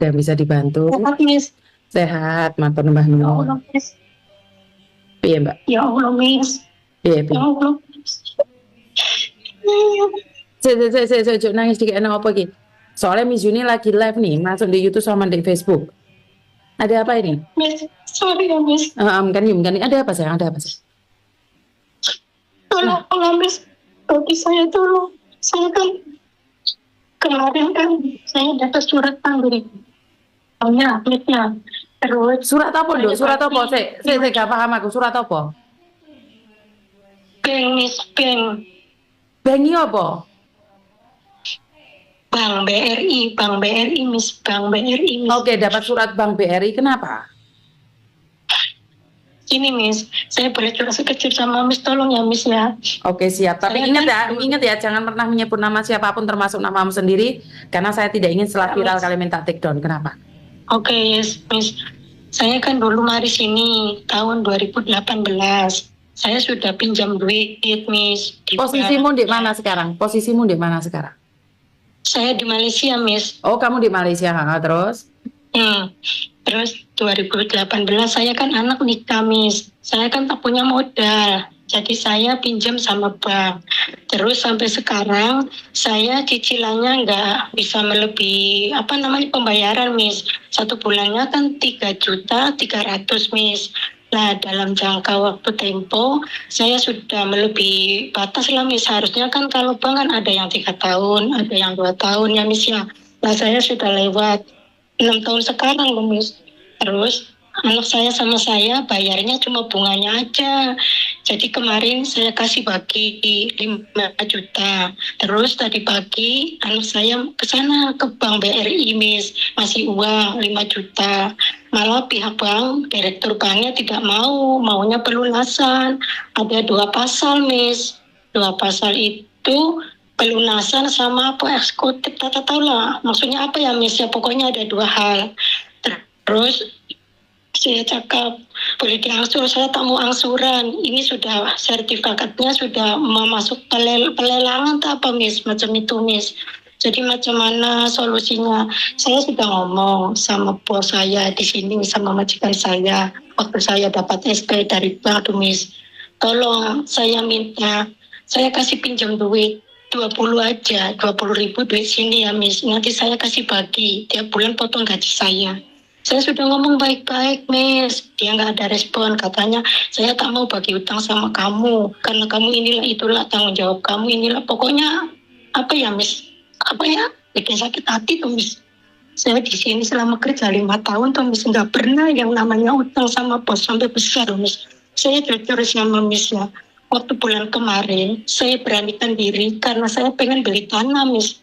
Dan bisa dibantu. Sehat, Miss. Sehat, matur nuwun. Ya Allah, Miss. Piye, Mbak? Ya Allah, Miss. Piye, Ya piye? Allah, Miss. Cek nangis dikit enak apa iki? Soalnya Miss Juni lagi live nih, masuk di YouTube sama di Facebook. Ada apa ini? Miss, sorry ya, Miss. Kan ada apa sayang? Ada apa sayang? Tolonglah, Miss. Bagi saya dulu. Saya kan kemarin kan saya dapat surat panggilan. Soalnya atletnya. Terus Surat apa, Dok? Surat apa? Saya gak paham aku. Surat apa? bank, Miss, bank. Bank apa? Bank BRI, Miss, Bank BRI, Miss. Oke, dapat surat Bank BRI. Kenapa? Gini, Miss, saya boleh curhat sekecil sama Miss, tolong ya, Miss ya. Oke, siap. Tapi Saya ingat ya, jangan pernah menyebut nama siapapun termasuk namamu sendiri, karena saya tidak ingin setelah viral kalian minta take down. Kenapa? Oke, yes, Miss. Saya kan dulu mari sini tahun 2018. Saya sudah pinjam duit, Miss. Posisimu di mana sekarang? Saya di Malaysia, Miss. Oh, kamu di Malaysia, terus? Terus 2018 saya kan anak nikah, Miss. Saya kan tak punya modal. Jadi saya pinjam sama bank. Terus sampai sekarang saya cicilannya nggak bisa melebihi pembayaran, Miss. Satu bulannya kan 3.300.000, Miss. Nah, dalam jangka waktu tempo saya sudah melebihi batas lah, Miss. Harusnya kan kalau bank kan ada yang 3 tahun, ada yang 2 tahun ya, Miss ya. Nah, saya sudah lewat 6 tahun sekarang loh, Miss. Terus anak saya sama saya bayarnya cuma bunganya aja. Jadi kemarin saya kasih bagi 5 juta. Terus tadi pagi anak saya ke sana ke Bank BRI, Miss. Masih uang 5 juta. Malah pihak bank, direktur banknya tidak maunya pelunasan. Ada 2 pasal, Miss. 2 pasal itu pelunasan sama eksekutif, tak tahu lah maksudnya apa ya, Miss ya, pokoknya ada 2 hal. Terus saya cakap boleh diangsur, saya tak mau angsuran, ini sudah sertifikatnya sudah masuk pelelangan tak apa, Miss, macam itu, Miss. Jadi macam mana solusinya? Saya sudah ngomong sama bos saya di sini, sama majikan saya waktu saya dapat SP dari bank tuh, Miss. Tolong saya minta, saya kasih pinjam duit 20 aja, 20.000 duit sini ya, Miss. Nanti saya kasih bagi, tiap bulan potong gaji saya. Saya sudah ngomong baik-baik, Miss. Dia nggak ada respon. Katanya, saya tak mau bagi utang sama kamu. Karena kamu inilah, itulah tanggung jawab kamu, inilah. Pokoknya, apa ya, Miss? Apa ya? Bikin sakit hati tuh, Miss. Saya di sini selama kerja 5 tahun tuh, Miss. Nggak pernah yang namanya utang sama bos sampai besar, Miss. Saya jujur sama Miss ya. Waktu bulan kemarin, saya beranikan diri karena saya pengen beli tanah, Miss.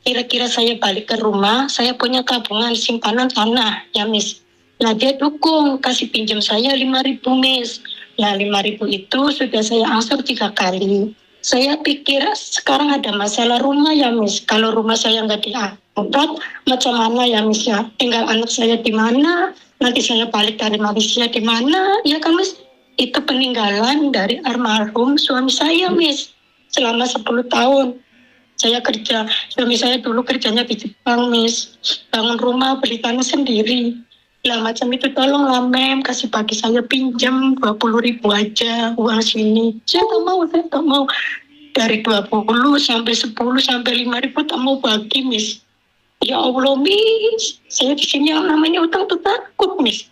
Kira-kira saya balik ke rumah, saya punya tabungan simpanan tanah, ya, Miss. Nah, dia dukung, kasih pinjam saya 5.000, Miss. Nah, 5.000 itu sudah saya angsur 3 kali. Saya pikir sekarang ada masalah rumah, ya, Miss. Kalau rumah saya nggak diangkat, macam mana ya, Miss ya? Tinggal anak saya di mana? Nanti saya balik dari Malaysia di mana? Ya kan, Miss? Itu peninggalan dari almarhum suami saya, Miss. Selama 10 tahun. Saya kerja, suami saya dulu kerjanya di Jepang, Miss. Bangun rumah, beli tanah sendiri. Lah macam itu, tolonglah, Mem, kasih bagi saya pinjam 20.000 aja uang sini. Saya tak mau. Dari 20 sampai 10 sampai 5.000 tak mau bagi, Miss. Ya Allah, Miss. Saya di sini yang namanya utang tuh takut, Miss.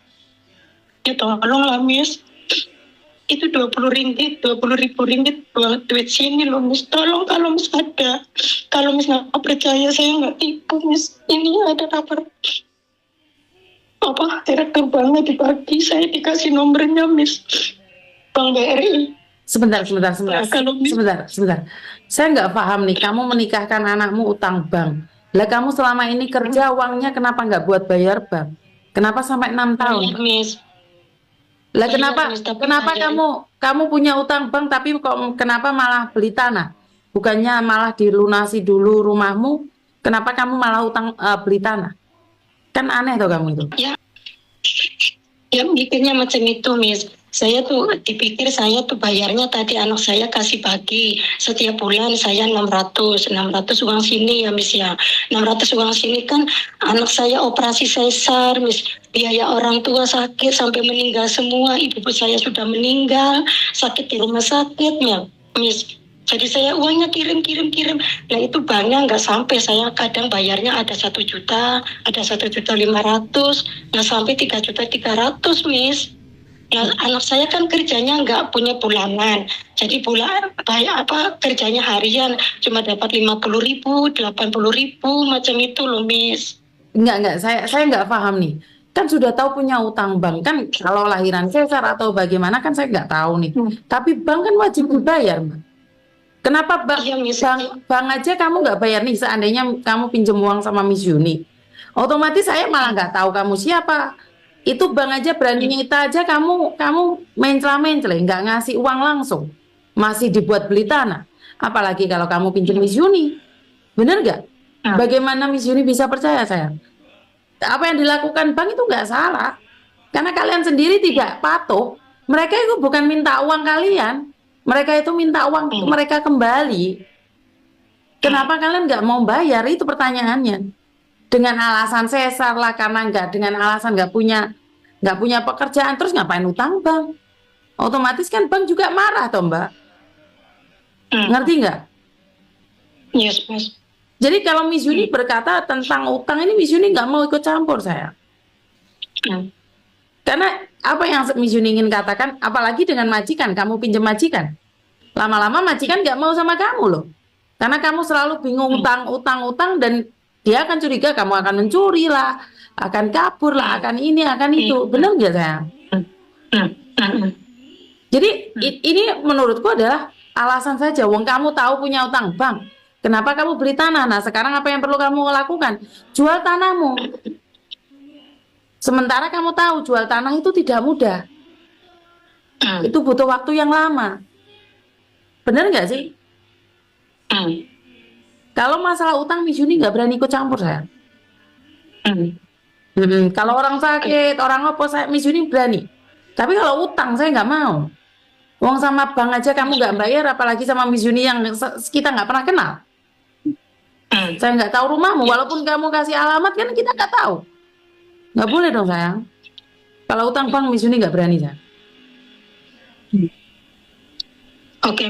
Ya tolonglah, Miss. Itu 20 ribu ringgit buat duit sini loh, Miss. Tolong kalau Miss ada. Kalau Miss nggak percaya, saya nggak tipu, Miss. Ini ada nomor direktur banknya dibagi, saya dikasih nomornya, Miss. Bank BRI. Sebentar. Nah, kalau Miss, Sebentar. Saya nggak paham nih, kamu menikahkan anakmu utang bank. Lah kamu selama ini kerja uangnya kenapa nggak buat bayar bank? Kenapa sampai 6 tahun? Miss. Lah kenapa kamu punya utang bank tapi kenapa malah beli tanah? Bukannya malah dilunasi dulu rumahmu, kenapa kamu malah beli tanah? Kan aneh tuh kamu itu. Ya mikirnya macam itu, Miss. Saya tuh dipikir saya tuh bayarnya tadi anak saya kasih bagi setiap bulan saya 600 uang sini ya Miss ya. 600 uang sini kan anak saya operasi sesar Miss. Biaya orang tua sakit sampai meninggal semua. Ibu saya sudah meninggal, sakit di rumah sakit ya Miss. Jadi saya uangnya kirim. Nah itu banknya nggak sampai. Saya kadang bayarnya ada 1 juta, ada 1.500.000, nggak sampai 3.300.000 Miss. Nah, anak saya kan kerjanya nggak punya bulanan, jadi kerjanya harian cuma dapat 50.000, 80.000 macam itu loh, Miss. Enggak, saya nggak paham nih. Kan sudah tahu punya utang bank kan, kalau lahiran sesar atau bagaimana kan saya nggak tahu nih. Tapi bank kan wajib dibayar, Mbak. Kenapa Iya, Miss. bank aja kamu nggak bayar nih? Seandainya kamu pinjam uang sama Miss Yuni, otomatis saya malah nggak tahu kamu siapa. Itu bank aja berani nyita aja kamu mencela-mencela, nggak ngasih uang langsung, masih dibuat beli tanah. Apalagi kalau kamu pinjam Miss Yuni, bener nggak? Bagaimana Miss Yuni bisa percaya saya? Apa yang dilakukan bank itu nggak salah, karena kalian sendiri tidak patuh. Mereka itu bukan minta uang kalian, mereka itu minta uang mereka kembali. Kenapa kalian nggak mau bayar? Itu pertanyaannya. Dengan alasan sesar lah, karena dengan alasan nggak punya pekerjaan, terus ngapain utang bank? Otomatis kan bank juga marah toh Mbak. Ngerti nggak? Yes, Mas. Jadi kalau Miss Yuni berkata tentang utang ini, Miss Yuni nggak mau ikut campur saya. Karena apa yang Miss Yuni ingin katakan, apalagi dengan majikan, kamu pinjam majikan, lama-lama majikan nggak mau sama kamu loh, karena kamu selalu bingung utang dan dia akan curiga kamu akan mencuri lah, akan kabur lah, akan ini, akan itu. Benar nggak sayang? Jadi ini menurutku adalah alasan saja. Wong kamu tahu punya utang bank, kenapa kamu beli tanah? Nah sekarang apa yang perlu kamu lakukan? Jual tanahmu. Sementara kamu tahu jual tanah itu tidak mudah. Itu butuh waktu yang lama. Benar nggak sih? Kalau masalah utang, Miss Yuni nggak berani ikut campur saya. Kalau orang sakit, orang apa, Miss Yuni berani. Tapi kalau utang saya nggak mau. Uang sama bank aja kamu nggak bayar, apalagi sama Miss Yuni yang kita nggak pernah kenal. Saya nggak tahu rumahmu, walaupun kamu kasih alamat kan kita nggak tahu. Nggak boleh dong sayang. Kalau utang bank, Miss Yuni nggak berani ya. Oke,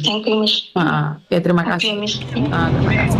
thank you, Miss. Oke, terima kasih. Oke, Miss. Terima kasih.